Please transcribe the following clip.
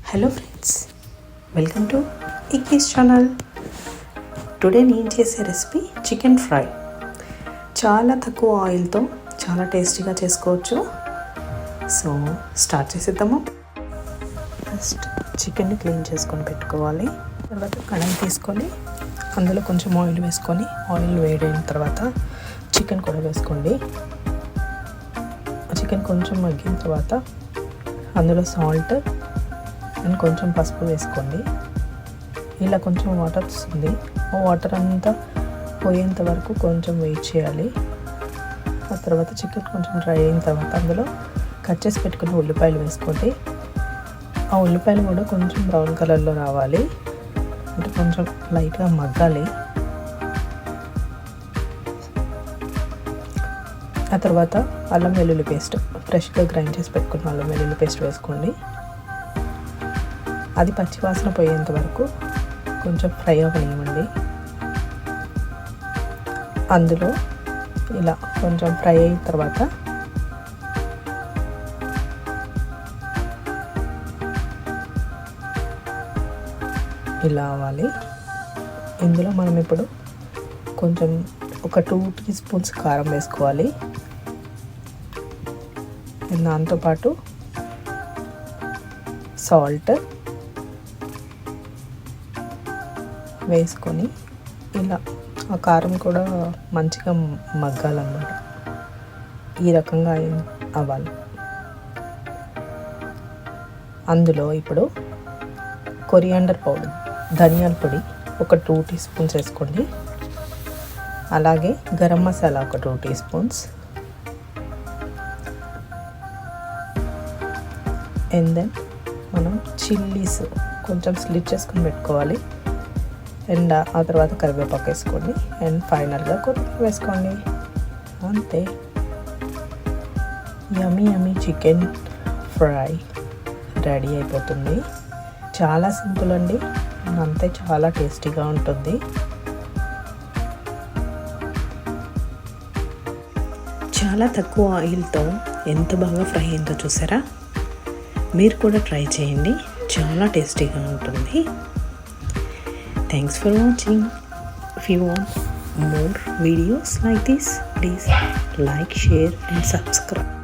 Hello friends, welcome to ఇక్కీస్ channel. Today నేను చేసే recipe chicken fry. చాలా తక్కువ ఆయిల్తో చాలా టేస్టీగా చేసుకోవచ్చు. సో స్టార్ట్ చేసేద్దాము. ఫస్ట్ చికెన్ని క్లీన్ చేసుకొని పెట్టుకోవాలి. తర్వాత కడాయి తీసుకొని అందులో కొంచెం ఆయిల్ వేసుకొని, ఆయిల్ వేడైన తర్వాత చికెన్ కూడా వేసుకోండి. చికెన్ కొంచెం మగ్గిన తర్వాత అందులో సాల్ట్ అండ్ కొంచెం పసుపు వేసుకోండి. ఇలా కొంచెం వాటర్ వస్తుంది. ఆ వాటర్ అంతా పోయేంత వరకు కొంచెం వెయిట్ చేయాలి. ఆ తర్వాత చికెన్ కొంచెం డ్రై అయిన తర్వాత అందులో కట్ చేసి పెట్టుకున్న ఉల్లిపాయలు వేసుకోండి. ఆ ఉల్లిపాయలు కూడా కొంచెం బ్రౌన్ కలర్లో రావాలి, అంటే కొంచెం లైట్గా మగ్గాలి. ఆ తర్వాత అల్లం వెల్లుల్లి పేస్ట్, ఫ్రెష్గా గ్రైండ్ చేసి పెట్టుకున్న అల్లం వెల్లుల్లి పేస్ట్ వేసుకోండి. అది పచ్చివాసన పోయేంత వరకు కొంచెం ఫ్రై అవ్వనివ్వండి. అందులో ఇలా కొంచెం ఫ్రై అయిన తర్వాత ఇలా అవ్వాలి. ఇందులో మనం ఇప్పుడు కొంచెం ఒక 2 టీ స్పూన్స్ కారం వేసుకోవాలి. దాంతోపాటు సాల్ట్ వేసుకొని ఇలా ఆ కారం కూడా మంచిగా మగ్గాలన్నమాట. ఈ రకంగా అవ్వాలి. అందులో ఇప్పుడు కొరియాండర్ పౌడర్, ధనియాల పొడి ఒక 2 టీ స్పూన్స్ వేసుకోండి. అలాగే గరం మసాలా ఒక 2 టీ స్పూన్స్. అండ్ దెన్ మనం చిల్లీస్ కొంచెం స్లిట్ చేసుకొని పెట్టుకోవాలి. అండ్ ఆ తర్వాత కరివేపాకు వేసుకోండి. అండ్ ఫైనల్గా కొత్తిమీర వేసుకోండి. అంతే, యమ్మీ చికెన్ ఫ్రై రెడీ అయిపోతుంది. చాలా సింపుల్ అండి, అంతే చాలా టేస్టీగా ఉంటుంది. చాలా తక్కువ ఆయిల్తో ఎంత బాగా ఫ్రై అయిందో చూసారా? మీరు కూడా ట్రై చేయండి, చాలా టేస్టీగా ఉంటుంది. Thanks for watching. If you want more videos like this, please like, share and subscribe.